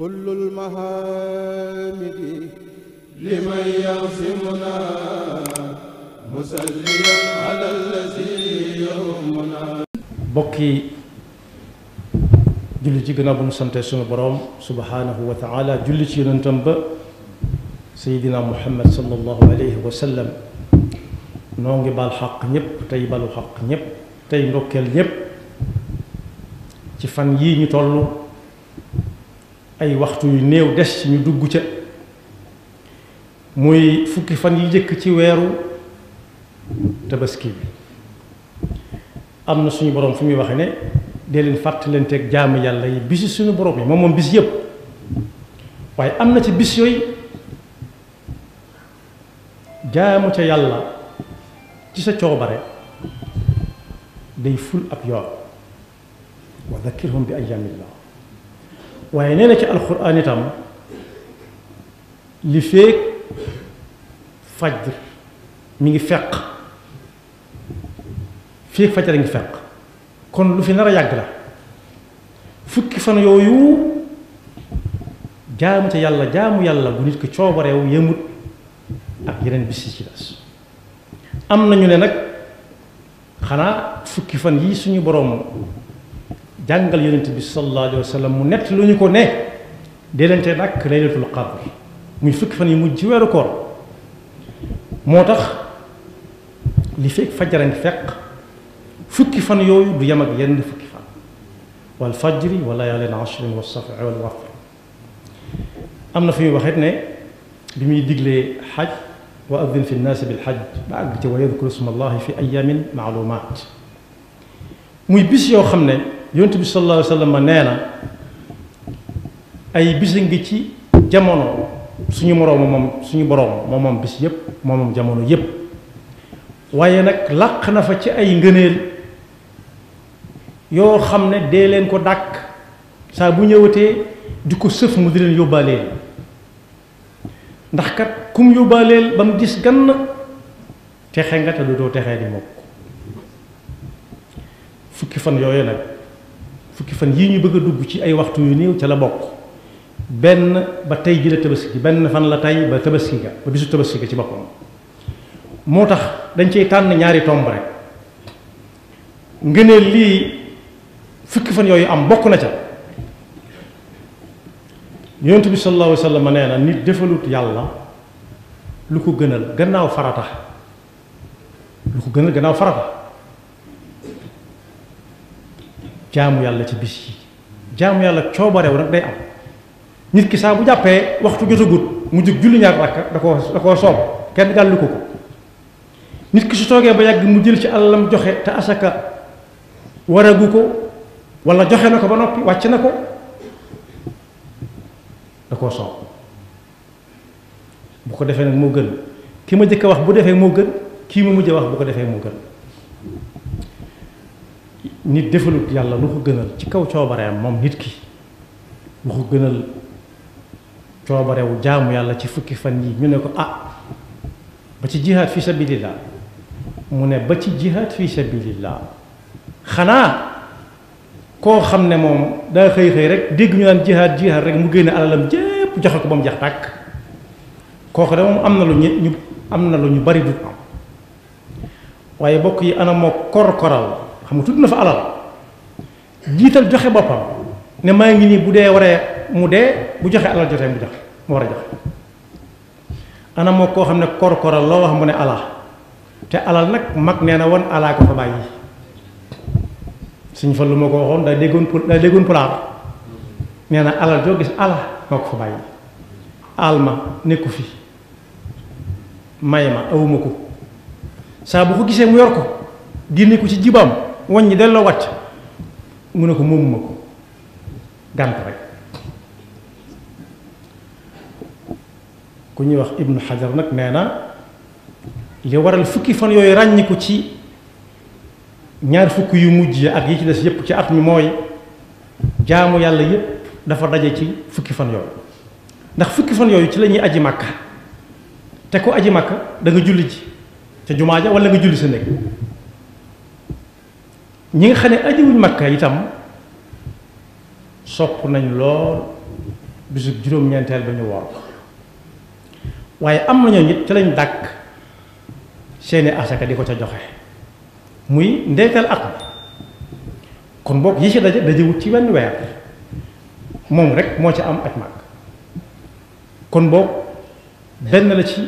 كل المحامد لمن يعصمنا مسليا على الذي يرمنا. bokki julli ci gannaaw bu ñu sante sunu borom subhanahu wa taala julli ci yonentam ba sayidina muhammad sallallahu alayhi wa sallam noo ngi bal xaq ñëpp tey balu xaq ñëpp tey ndokkeel ñëpp ci fan yii ñu toll ay waxtu yu néew des ñu dugg ca muy fukki fan yi jëkk ci weeru tabaski bi am na suñu borom fu muy waxe ne dee leen fàttalanteeg jaamu yàlla yi bisi suñu borom yi moom bis yëpp waaye am na ci bis yooyu jaamu ca yàlla ci sa coobare day ful ab yoon wa dhakkirhum bi ayyaamillah waaye nee na ci alquran itam li feek fajr mi ngi feq feek fajar a ngi feq kon lu fi nar a yàgg la fukki fan yooyu jaamu ca jaamu yàlla bu nit ko coobareew yëmut ak yeneen bis yi ci des am nañu ne nag xanaa fukki fan yi suñu boroom jàngal yonent bi sallallahu alayhi wa sallam mu nett lu ñu ko ne dee leen te nag laylatul qadr muy fukki fan yi mujj ci weeru koor moo tax li fekk fajar a ngi fekk fukki fan yooyu du yem ak yenn fukki fan wal fajri wa layaalin ashrin wa saf'i wal watr am na fi muy waxit ne bi muy diglee xaj wa adin fi nnaasi bil xaj ba àgg ci wa yadkuru isma allahi fi ayamin maalumaat muy bis yoo xam ne yonent bi sallallahu alayhi wa sallam nee na ay bis ngi ci jamono suñu borom moom bis yëpp moom jamono yëpp waaye nag làq na fa ci ay ngëneel yoo xam ne dee leen ko dàkk saa bu ñëwatee di ko sëf mu di leen yóbbaaleel ndax kat kum yóbbaaleel ba mu gis gann texe nga te du doo texee di mokk fukki fan yooyu nag fukki fan yii ñu bëgg a dugg ci ay waxtu yu néew ca la bokk benn ba tey ji la tabaski benn fan la tey ba tabaski ga ba bisu tabaski ga ci boppam moo tax dañ cey tànn ñaari tomb rek ngëneel lii fukki fan yooyu am bokk na ca yonent bi sallallahu alayhi wa sallam nee na nit defalut yàlla lu ko gënal gannaaw farata jaamu yàlla ci bis yi jaamu yàlla coobarew nag day am nit ki saa bu jàppee waxtu jotagut mu jóg julli ñaar rakka da koo soob kenn gàllu ko nit ki su toogee ba yàgg mu jël ci alalam joxe te asaka waragu ko wala joxe na ko ba noppi wàcc na ko da koo soob bu ko defee nag moo gën ki ma jëkk a wax bu defee moo gën kii ma mujj a wax bu ko defee moo gën nit defalut yàlla lu ko gënal ci kaw coobareem moom nit ki lu ko gënal coobarewu jaamu yàlla ci fukki fan yi ñu ne ko ba ci jihaad fi sabilillah mu ne ba ci jihaad fi sabilillah xanaa koo xam ne moom daa xëy rek dégg ñu naan jihaad rek mu génne alalam jépp joxe ko ba mu jax tàkk kooku de moom am na lu ñu bari du am waaye bokk yi ana moo korkoral xam nga tudd na fa alal jiital joxe boppam ne maa ngi nii bu dee waree mu dee bu joxe alal jotee mu joxe mu war a joxe ana moo koo xam ne korkoral loo wax mu ne alal te alal nag mag nee na woon alaa ko fa bàyyi suñ fa lu ma ko waxoon daa déggoon pulaar nee na alal joo gis ala moo ko fa bàyyi al ma nekku fi may ma awuma ko saa bu ko gisee mu yor ko génne ko ci jibaam waññi delloo wàcc mu ne ko moomuma ko gànt rek ku ñuy wax ibnu xajar nag nee na li waral fukki fan yooyu ràññi ko ci ñaar fukk yu mujj ak yi ci des yépp ci at mi mooy jaamu yàlla yépp dafa daje ci fukki fan yooyu ndax fukki fan yooyu ci la ñuy aji màkka te ko aji màkka da nga julli ji ca jumaa ja wala nga julli sa néeg ñi nga xam ne ajiwuñ màkka itam sopp nañ lool bisu juróom-ñeenteel ba ñu woor waaye am nañoo nit ci lañ dàkk seeni asaka di ko ca joxe muy ndeeteel at mi kon boog yi ci dajewut ci wenn weer moom rek moo ci am aj màkk kon boog benn la ci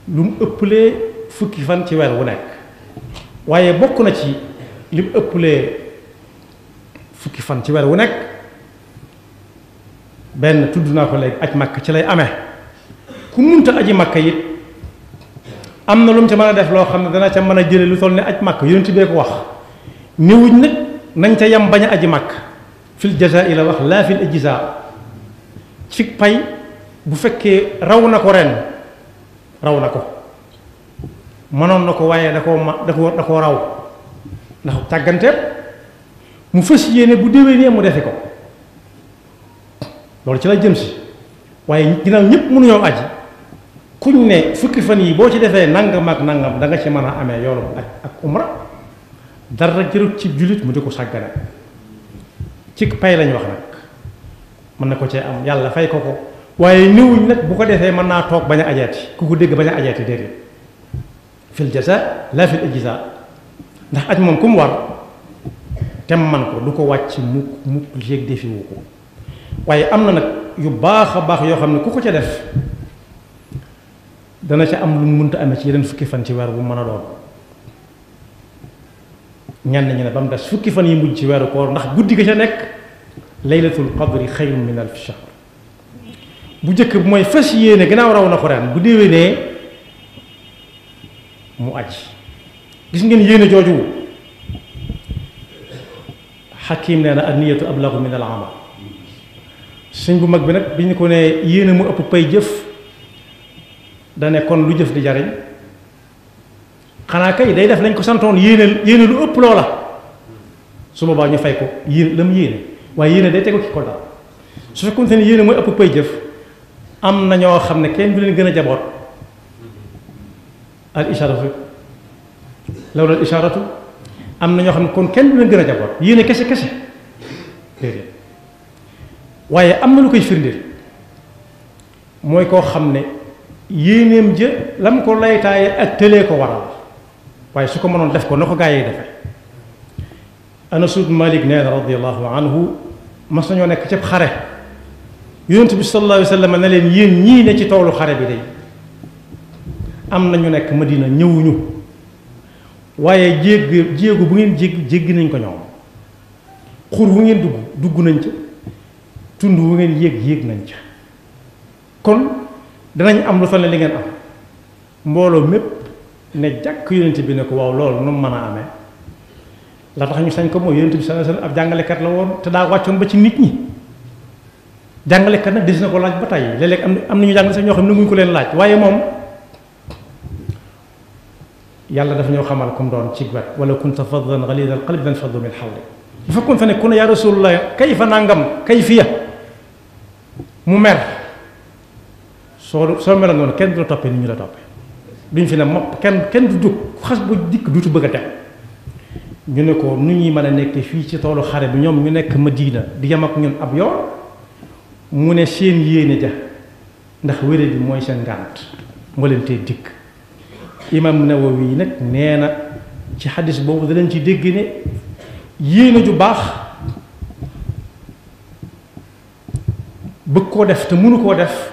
lu mu ëpplee fukki fan ci weer wu nekk waaye bokk na ci li mu ëpplee fukki fan ci weer wu nekk benn tudd naa ko léegi aj màkk ci lay amee ku munta aji màkk it am na lu mu ca mën a def loo xam ne dana ca mën a jële lu toll ne aj màkk yonent bee ko wax néewuñ nag nañ ca yam bañ a aji màkk fil jazaa'i la wax laa fil ijzaa ci pay bu fekkee raw na ko ren raw na ko mënoon na ko waaye da koo raw ndax tàgganteet mu fas yéene bu déwénee mu defe ko loolu ci la jëm si waaye ginnaaw ñëpp mënuñoo aji kuñ ne fukki fan yi boo ci defee nangam ak nangam da nga ci mën a amee yoolu ak umra dara jërut ci jullit mu di ko sàggane ci pay lañ wax nag mën na ko cee am yàlla fay ko waaye néewuñ nag bu ko defee mën naa toog bañ a ajeeti ku ko dégg bañ a ajeeti déedéet fil jazaa la fil ijzaa ndax aj moom ku mu war tem man ko du ko wàcc mukk léeg defi wu ko waaye am na nag yu baax a baax yoo xam ne ku ko ca def dana ca am lu mu mënta amee ci yeneen fukki fan ci weer bu mën a doon ñenn ñi ne ba mu des fukki fan yi mujj ci weeru koor ndax guddi ga ca nekk laylatul qadri xayrun min alfi shahr bu njëkk bi mooy fas yéene gannaaw raw na ko ren bu déwénee mu aj gis ngeen yéene jooju xakim nee na an-niyatu ablagu min al-amal sëñ bu mag bi nag bi ñu ko ne yéene mu ëpp pay jëf dane kon lu jëf di jariñ xanaa kay day def lañ ko santoon yéene lu ëpp loola su boobaa ñu fay ko yéene la mu yéene waaye yéene day tegu ci ko daal su fekkoonte ne yéene mooy ëpp pay jëf am na ñoo xam ne kenn du leen gën a jaboot al isharatu lawla al isharatu am na ñoo xam ne kon kenn du leen gën a jaboot yéene kese déedéet waaye am na lu koy firndeel mooy koo xam ne yéeneem jë lam ko laytaaye ak tëlee ko waral waaye su ko mënoon def ko na ko gaa yi defe Anas ibn Malik nee na radiyallahu anhu mas nañoo nekk ci xare yonent bi sallallahu alayhi wa sallam ne leen yéen ñii ne ci toolu xare bi day am na ñu nekk Madina ñëwuñu waaye jéegu bu ngeen jéggi nañ ko ñoom xur wu ngeen dugg nañ ca tund wu ngeen yéeg nañ ca kon danañ am lu toll ne li ngeen am mbooloo mépp ne jàkk yonent bi ne ko waaw loolu nu mu mën a amee la tax ñu sañ ko mooy yonent bi sallallahu alayhi wasallam ab jàngalekat la woon te daa wàccoon ba ci nit ñi jàngalekat nag des na ko laaj ba tey léeg-léeg am na ñu jàngale sax ñoo xam ne muñ ko leen laaj waaye moom yàlla dafa ñoo xamal comme doon ci wet wala kunta faddan ghalida al qalbi lanfaddu min hawlik bu fekkoon fa ne ku ne yaa rasulullah kayfa nangam kayfiya mu mer soo meloon noonu kenn du la toppee ni ñu la toppee duñ fi ne mopp kenn du dugg xas bu dikk duutu bëgg a dem ñu ne ko nu ñuy mën a nekk fii ci toolu xare bi ñoom ñu nekk Madina di yem ak ñun ab yoon mu ne seen yéene ja ndax wéré bi mooy seen ngànt moo leen tee dikk imam Nawawi nag nee na ci xadis boobu danañ ci dégg ne yéene ju baax bëgg koo def te mënu koo def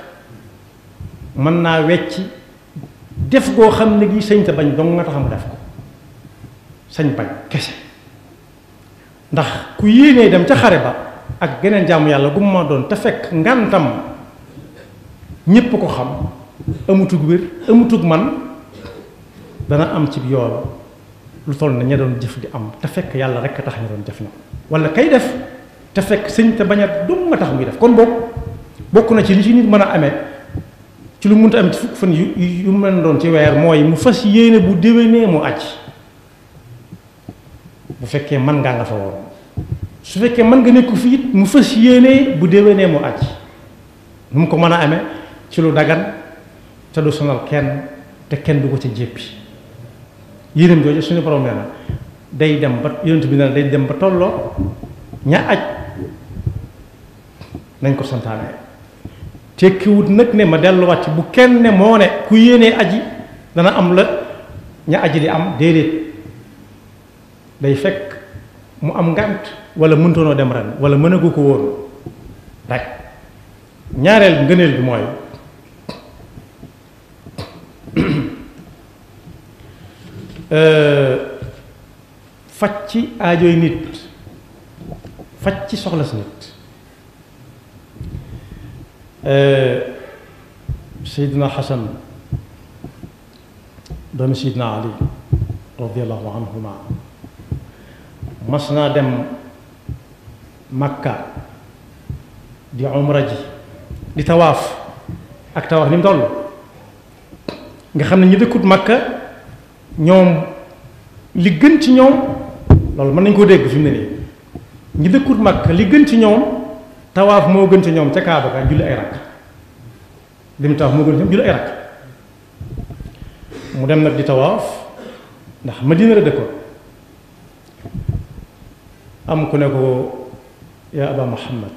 mën naa wecc def goo xam ne gi sañ te bañ dong nga tax mu def ko sañ bañ kese ndax ku yéenee dem ca xare ba ak geneen jaamu yàlla gu ma doon te fekk ngantam ñépp ko xam amutug wér amutug man dana am ci yool lu toll na ña doon jëf di am te fekk yàlla rek a tax ñu doon jëf na wala kay def te fekk sëñ te bañ a dong nga tax muy def kon bokk na ci li ci nit mën a amee ci lu mënta am ci fukk fan yu mel doon ci weer mooy mu fas yéene bu déwénee mu aj bu fekkee mën ngaa nga fa woon su fekkee mën nga nekk fii it mu fas yéene bu déwénee mu aj nu mu ko mën a amee ci lu dagan te du sonal kenn te kenn du ko ca jéppi yéenam jooju suñu borom nee na day dem ba yonent bi nee na day dem ba tolloo ña aj nañ ko santaane tekkiwut nag ne ma delluwaat ci bu kenn ne moo ne ku yéenee aji dana am la ña aji di am déedéet day fekk mu am ngànt wala mëntoonoo dem ren wala mënagu ko woon rek. ñaareel ngëneel bi mooy faj ci aajooy nit faj ci soxla si nit. Seydina Xasan doomi Seydina Ali radiallahu anhuma mas naa dem Makka di umra ji di tawaaf ak tawaaf ni mu toll nga xam ne ñi dëkkut Makka ñoom li gën ci ñoom loolu mën nañ koo dégg fi mu ne nii ñi dëkkut Makka li gën ci ñoom tawaaf moo gën ci ñoom ca Kaaba ga julli ay rakk li mu tawaaf moo gën ci ñoom julli ay rakk mu dem nag di tawaaf ndax Madina la dëkkoon am ku ne ko yaa Aba Muhammad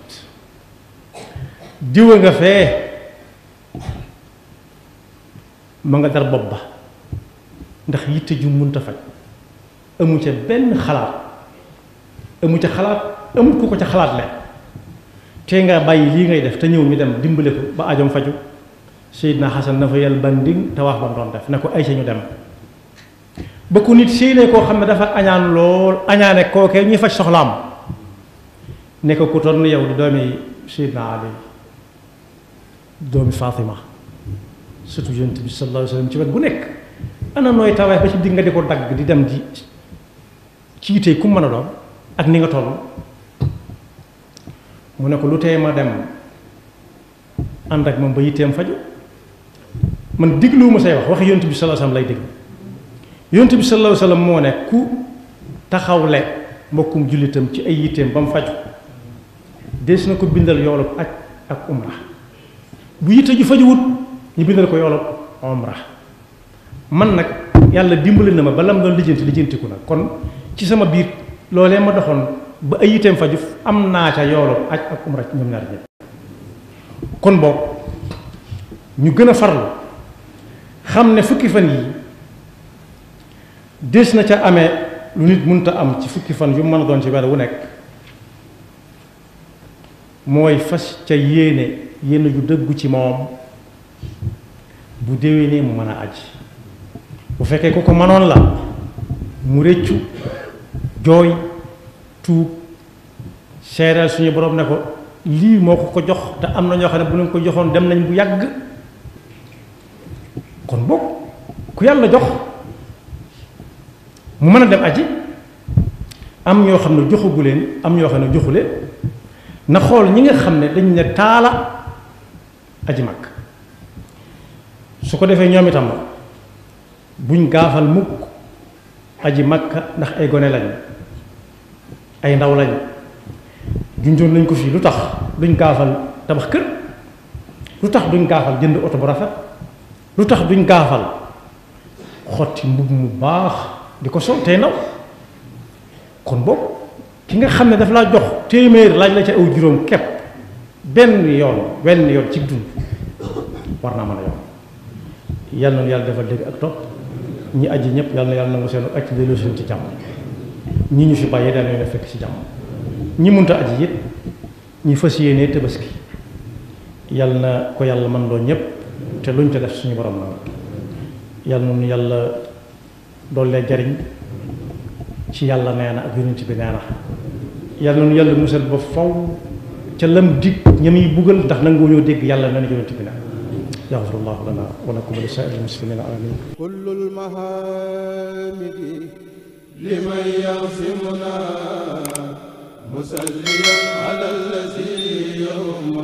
diwa nga fee ma nga dar bopp ba ndax yitte ju munta faj amu ca benn xalaat amu ca xalaat amu ku ko ca xalaat le te nga bàyyi lii ngay def te ñëw ñu dem dimbale ko ba ajom faju Seydina Xasan na fa yal banding te wax ba mu doon def ne ko ay sa ñu dem ba ko nit séenee koo xam ne dafa añaan lool añaane kookee ñuy faj soxlaam ne ko ku toll yow di doomi Seydina Ali doomi Fatima surtout Yonent bi sallallahu alayhi wa sallam ci wet bu nekk ana nooy tawee ba ci digg nga di ko dagg di dem di ci yitee ku mën a doon ak ni nga toll mu ne ko lu tee ma dem ànd ak moom ba yitteem faju man digluwuma say wax Yonent bi sallallahu alayhi wa sallam lay déglu Yonent bi sallallahu alayhi wa sallam moo ne ku taxawle mbokkum jullitam ci ay yitteem ba mu faju des na ko bindal yoolub aj ak umra bu yitte ju fajuwut ñu bindal ko yoolub umra man nag yàlla dimbali na ma ba lam doon lijjantiku nag kon ci sama biir loolee ma doxoon ba ay yitteem faju am naa ca yoolub aj ak umra ci ñoom ñaar ñëpp kon boog ñu gën a farlu xam ne fukki fan yi des na ca amee lu nit mënta am ci fukki fan yu mën a doon ci weer wu nekk mooy fas ca yéene ju dëggu ci moom bu déwénee mu mën a aji bu fekkee ko mënoon la mu rëccu jooy tuub seereel suñu borom ne ko lii moo ko jox te am na ñoo xam ne bu leen ko joxoon dem nañ bu yàgg kon boog ku yàlla jox mu mën a dem aji am ñoo xam ne joxagu leen am ñoo xam ne joxu leen na xool ñi nga xam ne dañ ne taala aji mag su ko defee ñoom itam buñ gaafal mukk aji makka ndax ay gone lañ ay ndaw lañ junjoon nañ ko fii lu tax duñ gaafal tabax kër lu tax duñ gaafal jënd oto bu rafet lu tax duñ gaafal xotti mbubb mu baax di ko sol tey ndaw kon boobu ki nga xam ne daf laa jox téeméer laaj la ca aw juróom kepp benn yoon ci dund war naa mën a yoon yàlla na yàlla defal dégg ak topp ñi aji ñëpp yàlla na yàlla nangu seen acc delloo seen ci jàmm ñi ñu fi bàyyi daal leen fekk ci jàmm ñi munta aji it ñi fas yéenee tabaski yàlla na ko yàlla mën loo ñëpp te luñ ca def suñu borom na yàlla noonu yàlla doollee jariñ ci yàlla nee na ak yonent bi nee na yàlla noonu yàlla musal ba faw ca lam dig ña muy buggal ndax nangu ñoo dégg yàlla nee na yonent bi nee yaxfirullahu lana wa lakum wa li saa'iril muslimina amin kullul mahamidi liman yasimuna musalliyan ala allazi